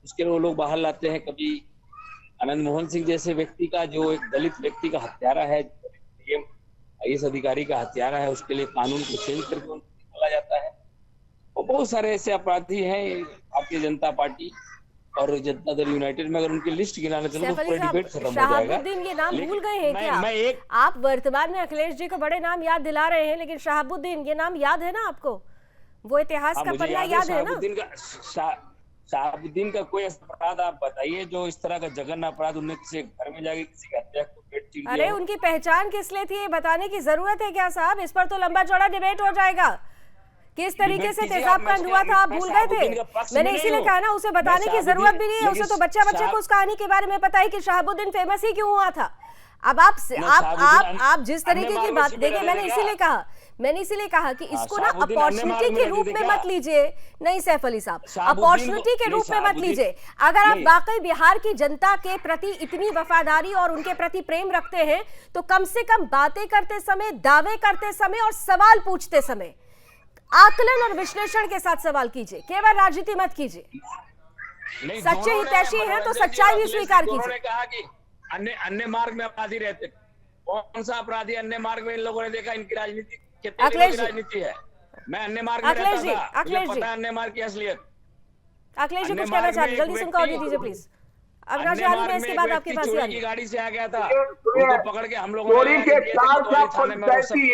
उसके लिए वो लोग बाहर लाते हैं। कभी आनंद मोहन सिंह जैसे व्यक्ति का, जो एक दलित व्यक्ति का हत्यारा है, IAS अधिकारी का हत्यारा है, उसके लिए कानून को चेंज करके उनको निकाला जाता है। और बहुत सारे ऐसे अपराधी हैं। भारतीय जनता पार्टी और जनता दल यूनाइटेड में अगर उनकी लिस्ट गिनाने चलो तो पूरा डिबेट खत्म हो जाएगा। शहाबुद्दीन ये नाम भूल गए हैं क्या? आप वर्तमान में अखिलेश जी को बड़े नाम याद दिला रहे हैं, लेकिन शहाबुद्दीन ये नाम याद है ना आपको? वो इतिहास का पन्ना याद है ना? शहाबुद्दीन का कोई अपराध आप बताइए जो इस तरह का जघन्य अपराध, उन्हें किसी घर में जाके किसी का हत्या को पेट चीर दिया। अरे उनकी पहचान किस लिए थी ये बताने की जरूरत है क्या साहब? इस पर तो लंबा चौड़ा डिबेट हो जाएगा। किस तरीके से तेजाब कांड हुआ था आप भूल गए थे? मैंने इसीलिए कहा ना, उसे बताने की जरूरत भी नहीं है। उसे तो बच्चे को उस कहानी के बारे में पता है कि शहाबुद्दीन फेमस ही क्यों हुआ था। अब आप जिस तरीके की बात देखिए, मैंने इसीलिए कहा कि इसको ना अपॉर्चुनिटी के रूप में मत लीजिए। नहीं सैफ अली साहब, अपॉर्चुनिटी के रूप में मत लीजिए। अगर आप वाकई बिहार की जनता के प्रति इतनी वफादारी और उनके प्रति प्रेम रखते हैं तो कम से कम बातें करते समय, दावे करते समय और सवाल पूछते समय आकलन और विश्लेषण के साथ सवाल कीजिए, केवल राजनीति मत कीजिए। सच्चे हितैषी हैं तो सच्चाई भी स्वीकार कीजिए। कहा कि अन्य मार्ग में अपराधी रहते, कौन सा अपराधी अन्य मार्ग में इन लोगों ने देखा? इनकी राजनीति राजनीति है। मैं अन्य मार्ग में रहता था, मुझे पता है अन्य मार्ग की असलियत। अखिलेश जी कुछ कहना चाह रहे हैं, जल्दी से उनका ऑडियो दीजिए प्लीज। अविनाश जी, मैं इसके बाद आपके पास ही की गाड़ी से आ गया था, उनको पकड़ के हम लोगों चोरी के 4 पंचायती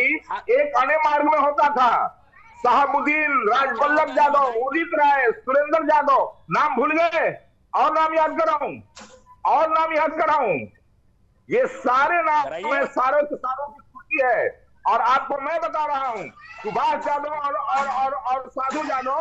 एक अन्य मार्ग में होता था। शहाबुद्दीन, राजवल्लभ यादव, उदित राय, सुरेंद्र यादव, नाम भूल गए? और नाम याद कराऊं? ये सारे नाम में सारों की सूची है। और आपको मैं बता रहा हूं, सुभाष यादव और साधु यादव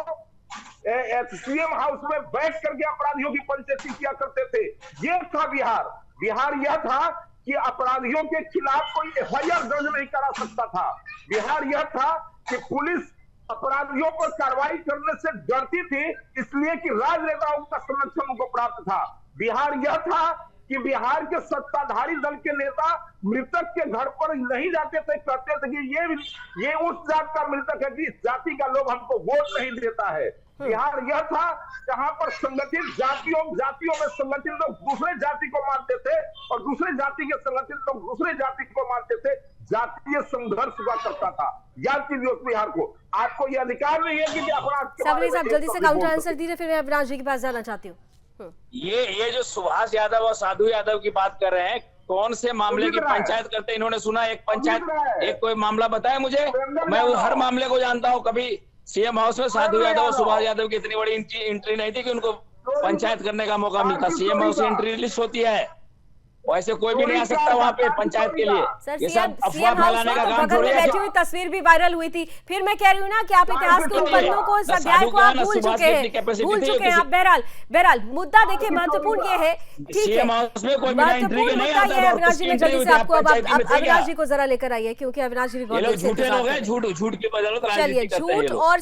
सीएम हाउस में बैठ करके अपराधियों की पंचायती किया करते थे। ये था बिहार यह था कि अपराधियों के खिलाफ कोई FIR दर्ज नहीं करा सकता था। बिहार यह था कि पुलिस अपराधियों पर कार्रवाई करने से डरती थी, इसलिए कि राजनेताओं का संरक्षण उनको प्राप्त था। बिहार यह था कि बिहार के सत्ताधारी दल के नेता मृतक के घर पर नहीं जाते थे, कहते थे कि ये उस जात का मृतक है कि इस जाति का लोग हमको वोट नहीं देता है। बिहार यह था जहां पर संगठित जातियों में संगठित लोग दूसरे जाति को मानते थे और दूसरे जाति के संगठित लोग दूसरे जाति को मानते थे। जातीय संघर्ष हुआ करता था। याद कीजिए बिहार को। आपको यह अधिकार नहीं है कि अपराध के बारे में साहब जल्दी से काउंटर आंसर दीजिए, फिर मैं अविनाश जी के पास जाना चाहती हूँ। ये जो सुभाष यादव और साधु यादव की बात कर रहे हैं, कौन से मामले की पंचायत करते हैं इन्होंने सुना? एक पंचायत, एक कोई मामला बताया मुझे, मैं वो हर मामले को जानता हूँ। कभी सीएम हाउस में साधु यादव और सुभाष यादव की इतनी बड़ी एंट्री नहीं थी कि उनको पंचायत करने का मौका मिलता। सीएम हाउस से एंट्री लिस्ट होती है, वैसे कोई भी नहीं आ सकता वहाँ पे पंचायत के लिए। सर ये सब अफवाह फैलाने का काम बगल थोड़ी में है। बैठी हुई तस्वीर भी वायरल हुई थी। फिर मैं कह रही हूँ ना कि आप इतिहास के उन पन्नों को, इस अध्याय को आप भूल चुके हैं आप। बहरहाल मुद्दा देखिए महत्वपूर्ण ये है, ठीक है, महत्वपूर्ण मुद्दा ये है। अविनाश जी, मैं जल्दी से आपको अब अविनाश जी को जरा लेकर आइए, क्योंकि अविनाश जी भी बहुत झूठे लोग हैं, झूठ की बदौलत चलिए, झूठ और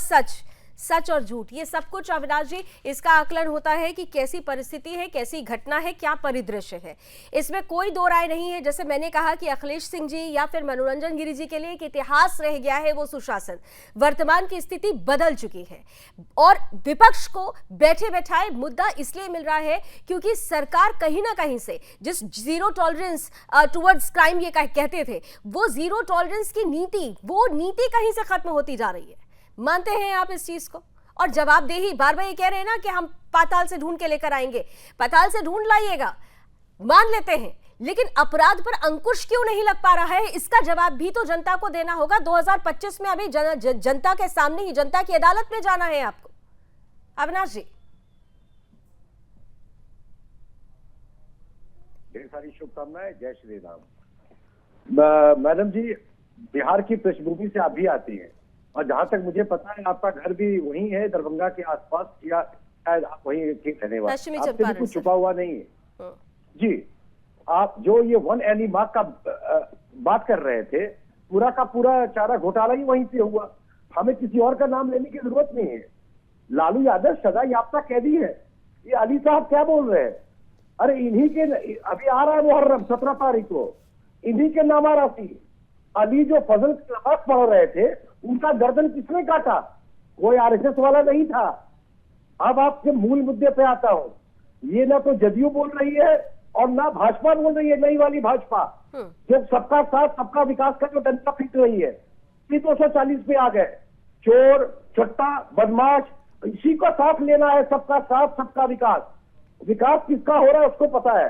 सच और झूठ, ये सब कुछ अविनाश जी इसका आकलन होता है कि कैसी परिस्थिति है, कैसी घटना है, क्या परिदृश्य है, इसमें कोई दो राय नहीं है। जैसे मैंने कहा कि अखिलेश सिंह जी या फिर मनोरंजन गिरी जी के लिए एक इतिहास रह गया है वो सुशासन। वर्तमान की स्थिति बदल चुकी है और विपक्ष को बैठे बैठाए मुद्दा इसलिए मिल रहा है क्योंकि सरकार कहीं ना कहीं से जिस जीरो टॉलरेंस टुवर्ड्स क्राइम ये कहते थे, वो जीरो टॉलरेंस की नीति, वो नीति कहीं से खत्म होती जा रही है। मानते हैं आप इस चीज को? और जवाबदेही, बार बार ये कह रहे हैं ना कि हम पाताल से ढूंढ के लेकर आएंगे, पाताल से ढूंढ लाइएगा, मान लेते हैं, लेकिन अपराध पर अंकुश क्यों नहीं लग पा रहा है, इसका जवाब भी तो जनता को देना होगा। 2025 में अभी जनता के सामने ही, जनता की अदालत में जाना है आपको। अविनाश जी, ढेर सारी शुभकामनाएं, जय श्री राम। मैडम जी, बिहार की पृष्ठभूमि से आप भी आती हैं और जहां तक मुझे पता है आपका घर भी वहीं है, दरभंगा के आसपास, या शायद आप वहीं के रहने वाले, आपसे भी कुछ छुपा हुआ नहीं है जी। आप जो ये 1 एनी मार्क का बात कर रहे थे, पूरा का पूरा चारा घोटाला ही वहीं से हुआ। हमें किसी और का नाम लेने की जरूरत नहीं है। लालू यादव सजा याफ्ता कैदी है। ये अली साहब क्या बोल रहे हैं? अरे इन्हीं के, अभी आ रहा है मुहर्रम 17 तारीख को, इन्हीं के नामा राशि अली जो फजल की नमाज पढ़ रहे थे, उनका गर्दन किसने काटा? कोई आरएसएस वाला नहीं था। अब आपके मूल मुद्दे पे आता हूं। ये ना तो जदयू बोल रही है और ना भाजपा बोल रही है, नई वाली भाजपा, जो सबका साथ सबका विकास का जो डंडा पीट रही है। 240 पे आ गए। चोर, चट्टा, बदमाश, इसी को साथ लेना है, सबका साथ सबका विकास। विकास किसका हो रहा है उसको पता है।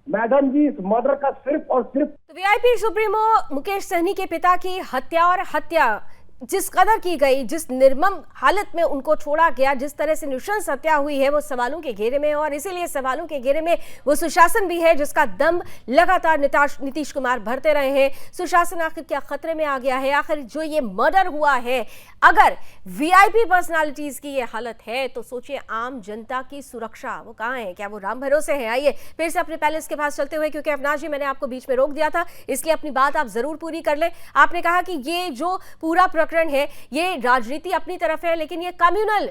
मैडम जी, इस मर्डर का सिर्फ और सिर्फ वीआईपी सुप्रीमो मुकेश सहनी के पिता की हत्या और हत्या जिस कदर की गई, जिस निर्मम हालत में उनको छोड़ा गया, जिस तरह से नृशंस हत्या हुई है, वो सवालों के घेरे में है। और इसीलिए सवालों के घेरे में वो सुशासन भी है जिसका दम लगातार नीतीश कुमार भरते रहे हैं। सुशासन आखिर क्या खतरे में आ गया है? आखिर जो ये मर्डर हुआ है, अगर वीआईपी पर्सनालिटीज की ये हालत है तो सोचिए आम जनता की सुरक्षा वो कहाँ है? क्या वो राम भरोसे है? आइए फिर से अपने पैलेस के पास चलते हुए, क्योंकि अविनाश जी मैंने आपको बीच में रोक दिया था, इसलिए अपनी बात आप जरूर पूरी कर लें। आपने कहा कि ये जो पूरा प्रकरण है ये राजनीति अपनी तरफ है, लेकिन ये कम्युनल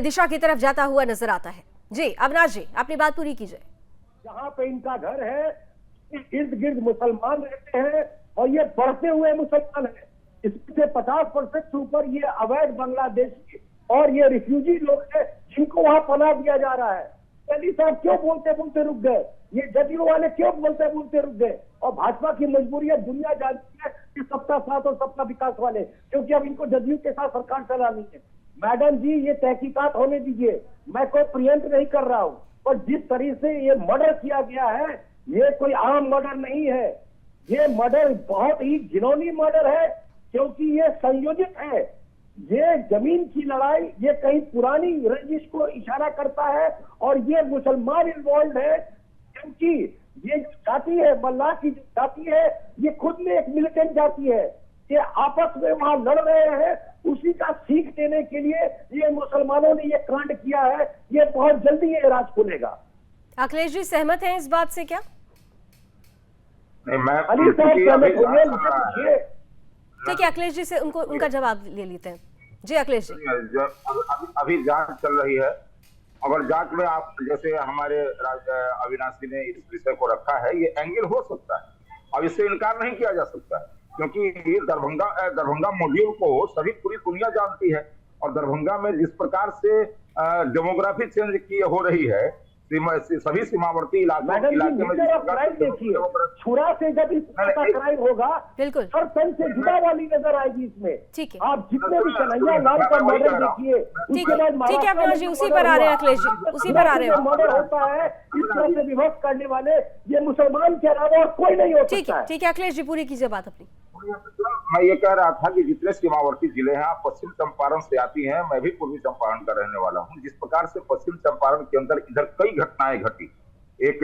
दिशा की तरफ जाता हुआ नजर आता है। जी अविनाश जी, अपनी बात पूरी कीजिए। जहां पे इनका घर है, इर्द गिर्द मुसलमान रहते हैं और ये बढ़ते हुए मुसलमान हैं। इससे 50% से ऊपर ये अवैध बांग्लादेशी और ये रिफ्यूजी लोग हैं जिनको वहां पनाह दिया जा रहा है। अली साहब क्यों बोलते बोलते रुक गए? ये जदयू वाले क्यों बोलते बोलते रुक गए? और भाजपा की मजबूरी है, दुनिया जानती है कि सबका साथ और सबका विकास वाले, क्योंकि अब इनको जदयू के साथ सरकार चलानी है। मैडम जी, ये तहकीकात होने दीजिए, मैं कोई प्रियंट नहीं कर रहा हूँ, और जिस तरीके से ये मर्डर किया गया है, ये कोई आम मर्डर नहीं है। ये मर्डर बहुत ही घिनौनी मर्डर है, क्योंकि ये संयोजित है। ये जमीन की लड़ाई, ये कहीं पुरानी रंजिश को इशारा करता है, और ये मुसलमान इन्वॉल्व है, क्योंकि ये जो जाति है, मल्लाह की जो जाति है, ये खुद में एक मिलिटेंट जाति है। ये आपस में वहां लड़ रहे हैं, उसी का सीख देने के लिए ये मुसलमानों ने ये कांड किया है। ये बहुत जल्दी ये राज खुलेगा। अखिलेश जी सहमत हैं इस बात से क्या? नहीं, मैं अली साहब सहमत होंगे। ठीक है, अखिलेश जी से उनका जवाब ले लेते हैं। जी अखिलेश जी, अभी जांच चल रही है। अगर जांच में आप जैसे हमारे अविनाश जी ने इस विषय को रखा है, ये एंगल हो सकता है, अब इससे इनकार नहीं किया जा सकता है, क्योंकि ये दरभंगा मॉड्यूल को सभी पूरी दुनिया जानती है और दरभंगा में जिस प्रकार से डेमोग्राफी चेंज की हो रही है, सभी सीमावर्ती इलाके में देखिए, छुरा से जब इस का क्राइम होगा, बिल्कुल हर तन से जुड़ा वाली नजर आएगी इसमें। ठीक है, आप जितने भी कन्हैया लाल का मर्डर देखिए, ठीक है अविनाश जी, उसी पर आ रहे हैं अखिलेश जी, उसी पर आ रहे हैं। मर्डर होता है इस तरह से विभक्त करने वाले ये मुसलमान के अलावा और कोई नहीं हो सकता है। ठीक है अखिलेश जी, पूरी कीजिए बात अपनी। मैं ये कह रहा था कि जितने सीमावर्ती जिले हैं, आप पश्चिम चंपारण से आती हैं, मैं भी पूर्वी चंपारण का रहने वाला हूं। जिस प्रकार से पश्चिम चंपारण के अंदर इधर कई घटनाएं घटी, एक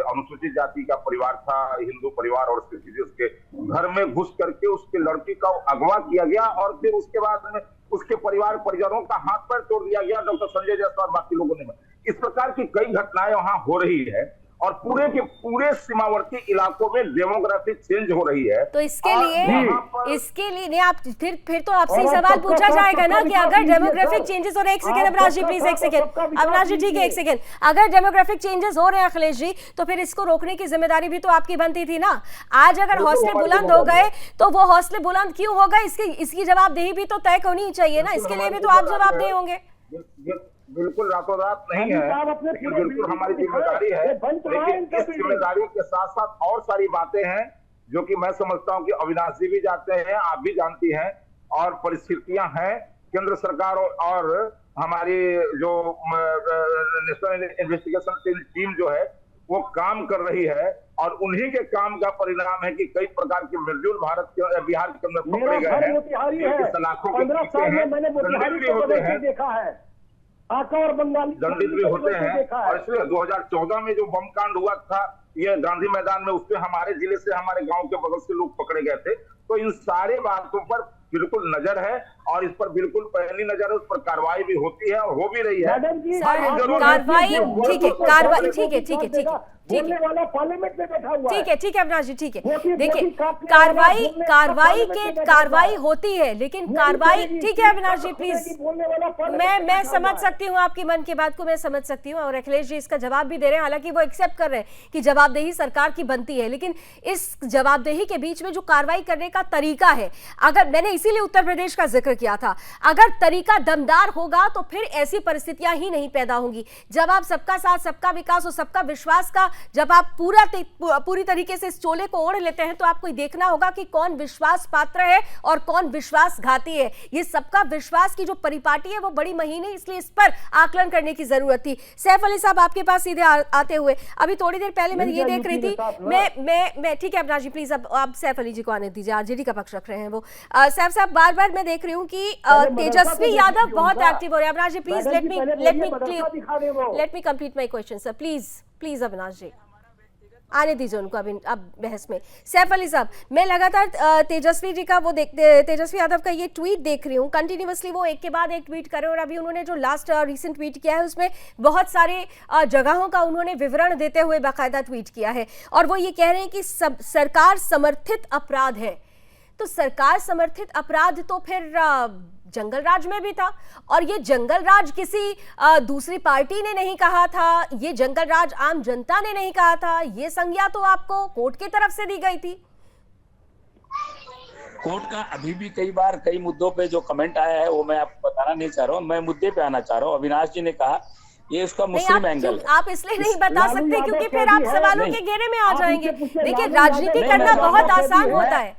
अनुसूचित जाति का परिवार था, हिंदू परिवार, और उसके घर में घुस करके उसके लड़की का अगवा किया गया और फिर उसके बाद में उसके परिवार परिजनों का हाथ पैर तोड़ दिया गया, डॉक्टर संजय जायसवाल बाकी लोगों ने। इस प्रकार की कई घटनाएं वहां हो रही है और पूरे के पूरे सीमावर्ती इलाकों में डेमोग्राफी चेंज हो रही है। तो इसके लिए नहीं, आप फिर तो आपसे ही सवाल पूछा जाएगा ना कि अगर डेमोग्राफिक चेंजेस हो रहे हैं, एक सेकंड अविनाश जी प्लीज, एक सेकंड अविनाश जी, ठीक है एक सेकंड, अगर डेमोग्राफिक चेंजेस हो रहे हैं अखिलेश जी, तो फिर इसको रोकने की जिम्मेदारी भी तो आपकी बनती थी ना। आज अगर हौसले बुलंद हो गए तो वो हौसले बुलंद क्यों हो गए, इसकी जवाबदेही भी तो तय होनी ही चाहिए ना, इसके लिए भी तो आप जवाबदेह होंगे। बिल्कुल रातों रात नहीं है, लेकिन बिल्कुल हमारी जिम्मेदारी है। लेकिन इस जिम्मेदारी के साथ साथ और सारी बातें हैं जो कि मैं समझता हूं कि अविनाश जी भी जानते हैं, आप भी जानती हैं, और परिस्थितियां हैं। केंद्र सरकार और हमारी जो नेशनल इन्वेस्टिगेशन टीम जो है वो काम कर रही है और उन्हीं के काम का परिणाम है कि कई प्रकार के मिर्जुल बिहार के अंदर पकड़े गए हैं। सलाखों के पीछे हैं, दंडित भी होते हैं, देखा है आका और बंगाली दंडित भी होते हैं। और इसलिए 2014 में जो बम कांड हुआ था ये गांधी मैदान में, उसमें हमारे जिले से, हमारे गांव के बगल से लोग पकड़े गए थे। तो इन सारे बातों पर बिल्कुल नजर है और इस पर बिल्कुल पहली नजर है, उस पर कार्रवाई भी होती है और हो भी रही है। कार्रवाई ठीक है, कार्रवाई ठीक है, ठीक है, ठीक है, ठीक है, वाला पार्लियामेंट में बैठा हुआ ठीक है, ठीक है अविनाश जी, ठीक है। देखिए कार्रवाई होती है, लेकिन कार्रवाई ठीक है अविनाश जी प्लीज, मैं समझ सकती हूँ आपकी मन की बात को, मैं समझ सकती हूँ और अखिलेश जी इसका जवाब भी दे रहे हैं। हालांकि वो एक्सेप्ट कर रहे हैं कि जवाबदेही सरकार की बनती है, लेकिन इस जवाबदेही के बीच में जो कार्रवाई करने का तरीका है, अगर मैंने इसीलिए उत्तर प्रदेश का जिक्र किया था, अगर तरीका दमदार होगा तो फिर ऐसी परिस्थितियां ही नहीं पैदा होंगी। जब आप सबका साथ, सबका विकास और सबका विश्वास का जब आप पूरी तरीके से इस चोले को ओढ़ लेते हैं तो आपको देखना होगा कि कौन विश्वास पात्र है और कौन विश्वासघाती है। ये सबका विश्वास की जो परिपाटी है वो बड़ी महीन है, इसलिए इस पर आकलन करने की जरूरत थी। सैफ अली साहब आपके पास सीधे आते हुए, अभी थोड़ी देर पहले मैं ये देख रही थी, मैं ठीक है अविनाश जी प्लीज, अब आप सैफ अली जी को आने दीजिए, आरजेडी का पक्ष रख रहे हैं वो। सैफ साहब बार बार मैं देख रही हूँ कि तेजस्वी यादव बहुत एक्टिव हो रहे हैं। Avinash ji please let me complete my question sir, please Avinash ji आने दीजिए उनको अभी अब बहस में। सैफ अली साहब, मैं लगातार तेजस्वी जी का तेजस्वी यादव का ये ट्वीट देख रही हूँ, कंटिन्यूअसली वो एक के बाद एक ट्वीट कर रहे हैं और अभी उन्होंने जो लास्ट रिसेंट ट्वीट किया है उसमें बहुत सारे जगहों का उन्होंने विवरण देते हुए बाकायदा ट्वीट किया है और वो ये कह रहे हैं कि सरकार समर्थित अपराध है। तो सरकार समर्थित अपराध तो फिर जंगल राज में भी था, और ये जंगल राज किसी दूसरी पार्टी ने नहीं कहा था, ये जंगल राज आम जनता ने नहीं कहा था, ये संज्ञा तो आपको कोर्ट की तरफ से दी गई थी। कोर्ट का अभी भी कई बार कई मुद्दों पे जो कमेंट आया है वो मैं आपको बताना नहीं चाह रहा हूँ, मैं मुद्दे पे आना चाह रहा हूँ। अविनाश जी ने कहा ये उसका मुस्लिम एंगल है। आप इसलिए नहीं बता सकते क्योंकि फिर आप सवालों के घेरे में आ जाएंगे। देखिए राजनीति करना बहुत आसान होता है,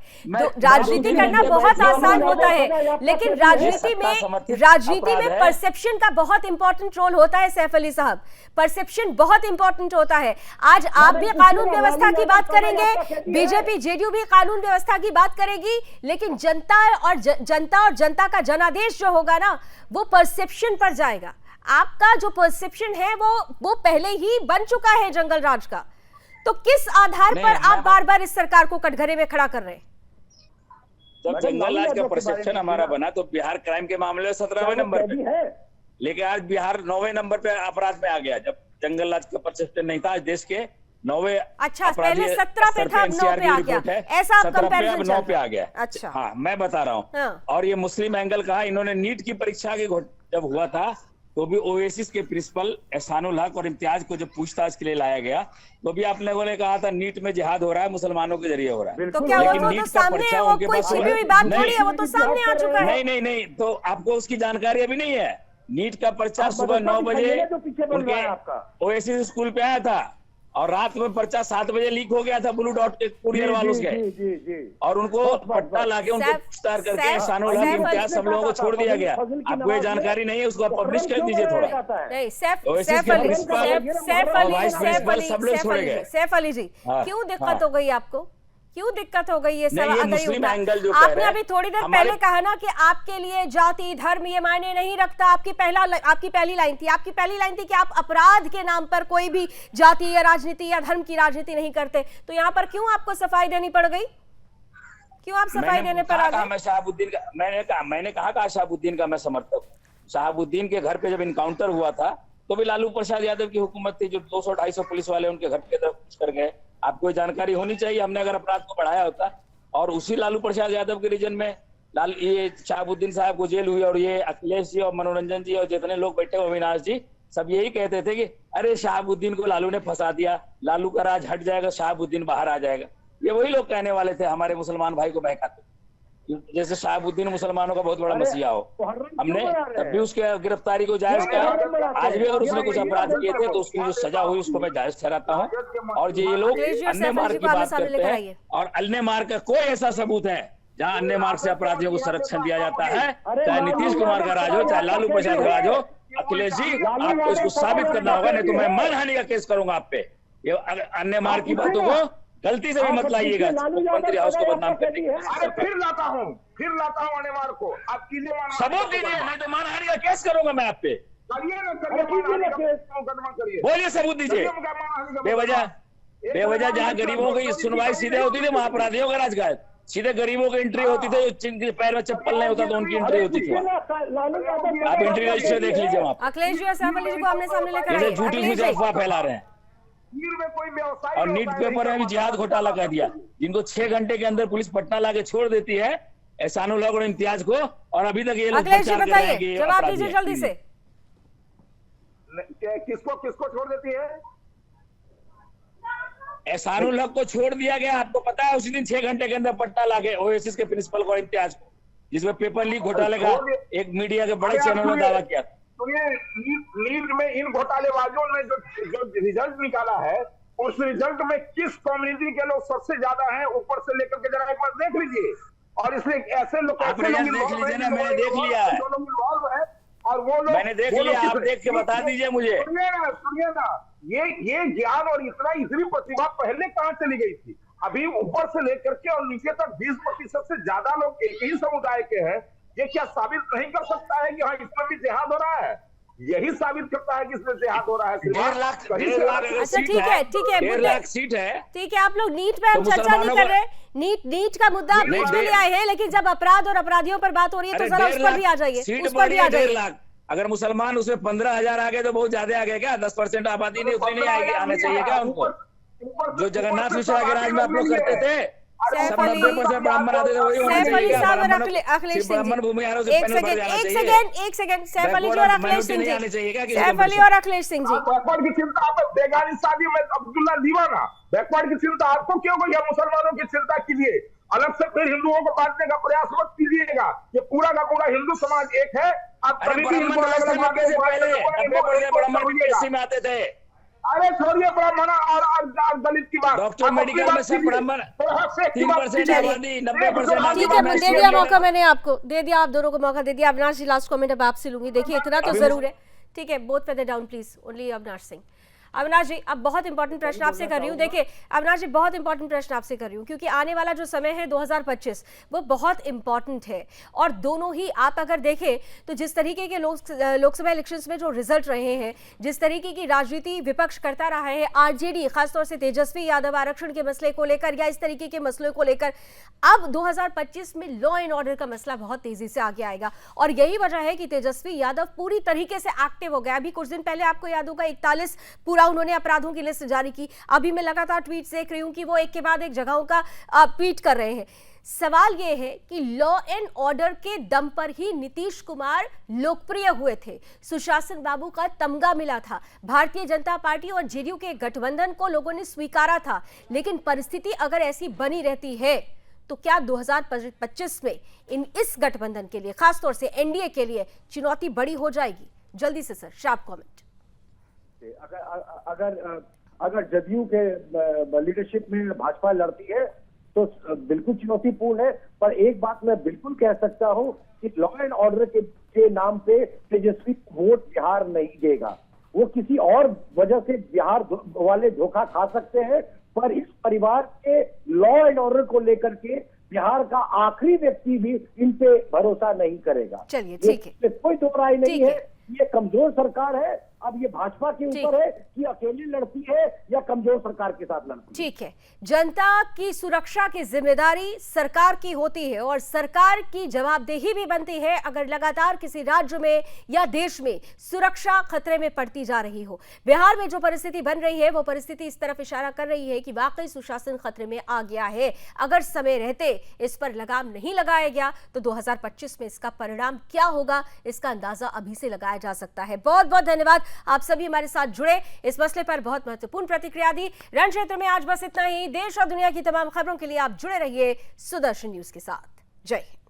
राजनीति करना बहुत आसान होता है, लेकिन राजनीति में परसेप्शन का बहुत इंपॉर्टेंट रोल होता है। सैफ अली साहब, परसेप्शन बहुत इंपॉर्टेंट होता है। आज आप भी कानून व्यवस्था की बात करेंगे, बीजेपी जेडीयू भी कानून व्यवस्था की बात करेगी, लेकिन जनता और जनता का जनादेश जो होगा ना वो परसेप्शन पर जाएगा। आपका जो परसेप्शन है वो पहले ही बन चुका है जंगल राज का, तो किस आधार पर आप बार बार इस सरकार को कटघरे में खड़ा कर रहे हैं? जब जंगल राज का परसेप्शन हमारा बना तो बिहार क्राइम के मामले में 17वें नंबर पे, लेकिन आज बिहार 9वें नंबर पे अपराध में आ गया। जब जंगल राज का परसेप्शन नहीं था, आज देश के 9वें, अच्छा पहले 17 पे था, अब 9 पे आ गया, ऐसा आप कंपैरिजन 9 पे आ गया। अच्छा हाँ, मैं बता रहा हूँ। और ये मुस्लिम एंगल कहा, इन्होंने नीट की परीक्षा की जब हुआ था तो भी ओएसिस के प्रिंसिपल एहसानुल हक और इम्तियाज को जब पूछताछ के लिए लाया गया तो भी आप लोगों ने कहा था नीट में जिहाद हो रहा है, मुसलमानों के जरिए हो रहा है। तो क्या वो तो सामने है, वो कोई छिपी हुई बात थोड़ी है, वो तो सामने आ चुका है। नहीं, तो आपको उसकी जानकारी अभी नहीं है। नीट का पर्चा सुबह 9 बजे उनके ओएसिस स्कूल पे आया था और रात में पर्चा 7 बजे लीक हो गया था ब्लू डॉट के कुरियर वालों के, और उनको पट्टा लाके उनको पूछताछ करके एहसानुल हक इम्तियाज सब लोगों को छोड़ दिया गया। आपको ये जानकारी नहीं है, उसको आप पब्लिश कर दीजिए थोड़ा। नहीं, सैफ अली जी, क्यों दिक्कत हो गई आपको? क्यों दिक्कत हो गई? ये सब आपने अभी थोड़ी देर पहले कहा ना कि आपके लिए जाति धर्म ये मायने नहीं रखता। आपकी पहली लाइन थी कि आप अपराध के नाम पर कोई भी जाति या राजनीति या धर्म की राजनीति नहीं करते। तो यहाँ पर क्यों आपको सफाई देनी पड़ गई? क्यों आप सफाई देने पर आ गए? मैं शहाबुद्दीन का मैंने कहा शहाबुद्दीन का मैं समर्थक हूँ। शहाबुद्दीन के घर पे जब इनकाउंटर हुआ था तो भी लालू प्रसाद यादव की हुकूमत थी, जो 200-250 पुलिस वाले उनके घर की तरफ कुछ कर गए। आपको जानकारी होनी चाहिए, हमने अगर अपराध को बढ़ाया होता और उसी लालू प्रसाद यादव के रीजन में ये शहाबुद्दीन साहब को जेल हुई और ये अखिलेश जी और मनोरंजन जी और जितने लोग बैठे हुए अविनाश जी सब यही कहते थे कि अरे शहाबुद्दीन को लालू ने फंसा दिया, लालू का राज हट जाएगा, शहाबुद्दीन बाहर आ जाएगा। ये वही लोग कहने वाले थे हमारे मुसलमान भाई को बहकाते, जैसे शहाबुद्दीन मुसलमानों का बहुत बड़ा मसीहा हो। हमने तब भी उसके गिरफ्तारी को जायज कहा। आज भी अगर उसने कुछ अपराध किए थे तो उसकी जो सजा हुई उसको मैं जायज ठहराता हूँ। और ये लोग अन्य मार्ग की बात करते हैं, और अन्य मार्ग का कोई ऐसा सबूत है जहाँ अन्य मार्ग से अपराधियों को संरक्षण दिया जाता है, चाहे नीतीश कुमार का राज हो, चाहे लालू प्रसाद का राज हो। अखिलेश जी, आपको इसको साबित करना होगा, नहीं तो मैं मानहानि का केस करूंगा आप पे। ये अन्य मार्ग की बातों को गलती से भी मत लाइएगा मुख्यमंत्री हाउस को बदनाम करने के लिए। फिर लाता हूँ अनेवार को, आप कीजिए सबूत दीजिए, नहीं तो मानहानि का केस करूंगा मैं आप पे। बोलिए सबूत दीजिए। बेवजह जहाँ गरीबों की सुनवाई सीधे होती थी वहाँ अपराधियों का राजगाट, सीधे गरीबों की एंट्री होती थी, जिनके पैर में चप्पल नहीं होता तो उनकी एंट्री होती थी। आप एंट्री रजिस्टर देख लीजिए वहाँ। अखिलेश जी और सैफ अली जी को आमने सामने लेकर आइए। झूठी अफवाह फैला रहे हैं और नीट पेपर में भी जिहाद घोटाला कह दिया, जिनको 6 घंटे के अंदर पुलिस पटना लाके छोड़ देती है एहसानुल हक और इम्तियाज को, और अभी तक ये लोग अखिलेश जी बताइए, जवाब दीजिए जल्दी से। किसको छोड़ देती है? एहसानुल हक को छोड़ दिया गया। आपको पता है उसी दिन 6 घंटे के अंदर पटना लाके ओएसिस के प्रिंसिपल को इम्तियाज को, जिसमें पेपर लीक घोटाले का एक मीडिया के बड़े चैनल ने दावा किया। नीट में इन घोटालेबाजों ने जो रिजल्ट निकाला है, उस रिजल्ट में किस कम्युनिटी के लोग सबसे ज्यादा हैं ऊपर से लेकर के जरा एक बार देख लीजिए। और इसलिए ऐसे लोग देख लीजिए ना, मैंने देख लिया है, और वो लोग मैंने देख लिया, आप देख के बता दीजिए मुझे। सुनिए ना, ये ज्ञान और इतनी प्रतिभा पहले कहाँ चली गई थी? अभी ऊपर से लेकर के और नीचे तक 20% से ज्यादा लोग एक ही समुदाय के हैं। ये क्या साबित नहीं कर सकता है कि हाँ इसमें भी जिहाद हो रहा है? यही साबित करता है कि इसमें जिहाद हो रहा है। 1.5 लाख अच्छा ठीक है 1.5 लाख सीट है, ठीक है। आप लोग नीट पे हम चर्चा नहीं कर रहे, नीट का मुद्दा आप बीच में ले आए हैं, लेकिन जब अपराध और अपराधियों पर बात हो रही है तो जरा उस पर भी आ जाइए, उस पर भी आ जाइए। 1.5 लाख, अगर मुसलमान उसमें 15,000 आ गए तो बहुत ज्यादा आ गए क्या? 10% आबादी नहीं, उतनी नहीं आएगी, आना चाहिए क्या उनको? जो जगन्नाथ मिश्रा के राज में आप लोग करते थे, सब 90% ब्राह्मण आते थे, वही होना चाहिए क्या? ब्राह्मण भूमि आ रहे हो, एक सेकंड सैफ अली जी और अखिलेश सिंह जी, सैफ अली और अखिलेश सिंह जी। बैकवर्ड की चिंता आप बेगानी शादी में अब्दुल्ला दीवाना, बैकवर्ड की चिंता आपको क्यों गई? मुसलमानों की चिंता कीजिए, अलग से फिर हिंदुओं को बांटने का प्रयास मत कीजिएगा। ये पूरा का पूरा हिंदू समाज एक है। आप कभी भी में आते थे। अरे छोड़िए ब्राह्मण और दलित की बात। डॉक्टर मेडिकल में सब ब्राह्मण 3% आबादी, 90% ठीक है, दे दिया मौका मैंने आपको, दे दिया, आप दोनों को मौका दे दिया। अविनाश जी लास्ट कमेंट अब आपसे लूंगी, देखिए इतना तो जरूर है, ठीक है। Both feather down please, only Avinash Singh. Avinash ji, अब बहुत इंपॉर्टेंट प्रश्न आपसे कर रही हूँ। देखिए अविनाश जी, बहुत इंपॉर्टेंट प्रश्न आपसे कर रही हूँ क्योंकि आने वाला जो समय है 2025 वो बहुत इंपॉर्टेंट है। और दोनों ही आप अगर देखें तो जिस तरीके के लोकसभा इलेक्शंस में जो रिजल्ट रहे हैं, जिस तरीके की राजनीति विपक्ष करता रहा है, आरजेडी खासतौर से तेजस्वी यादव आरक्षण के मसले को लेकर या इस तरीके के मसलों को लेकर, अब 2025 में लॉ एंड ऑर्डर का मसला बहुत तेजी से आगे आएगा। और यही वजह है कि तेजस्वी यादव पूरी तरीके से एक्टिव हो गया। अभी कुछ दिन पहले आपको याद होगा 41 पूरा उन्होंने अपराधों की लिस्ट जारी की। अभी मैं लगातार ट्वीट देख रही हूं कि वो एक के बाद एक जगहों का ट्वीट कर रहे हैं। सवाल यह है कि लॉ एंड ऑर्डर के दम पर ही नीतीश कुमार लोकप्रिय हुए थे, सुशासन बाबू का तमगा मिला था, भारतीय जनता पार्टी और जेडीयू के गठबंधन को लोगों ने स्वीकारा था। लेकिन परिस्थिति अगर ऐसी बनी रहती है तो क्या 2025 में इस गठबंधन के लिए, खासतौर से एनडीए के लिए चुनौती बड़ी हो जाएगी? जल्दी से सर शार्प कमेंट। अगर जदयू के लीडरशिप में भाजपा लड़ती है तो बिल्कुल चुनौतीपूर्ण है। पर एक बात मैं बिल्कुल कह सकता हूं कि लॉ एंड ऑर्डर के नाम पे तेजस्वी वोट बिहार नहीं देगा। वो किसी और वजह से बिहार वाले धोखा खा सकते हैं, पर इस परिवार के लॉ एंड ऑर्डर को लेकर के बिहार का आखिरी व्यक्ति भी इन पे भरोसा नहीं करेगा। चलिए ठीक है, कोई दो राय नहीं है। ये कमजोर सरकार है। अब ये भाजपा के ऊपर है कि अकेले लड़ती है या कमजोर सरकार के साथ लड़ती है। ठीक है, जनता की सुरक्षा की जिम्मेदारी सरकार की होती है और सरकार की जवाबदेही भी बनती है अगर लगातार किसी राज्य में या देश में सुरक्षा खतरे में पड़ती जा रही हो। बिहार में जो परिस्थिति बन रही है वो परिस्थिति इस तरफ इशारा कर रही है कि वाकई सुशासन खतरे में आ गया है। अगर समय रहते इस पर लगाम नहीं लगाया गया तो 2025 में इसका परिणाम क्या होगा, इसका अंदाजा अभी से लगाया जा सकता है। बहुत बहुत धन्यवाद आप सभी हमारे साथ जुड़े, इस मसले पर बहुत महत्वपूर्ण प्रतिक्रिया दी। रण क्षेत्र में आज बस इतना ही। देश और दुनिया की तमाम खबरों के लिए आप जुड़े रहिए सुदर्शन न्यूज के साथ। जय हिंद।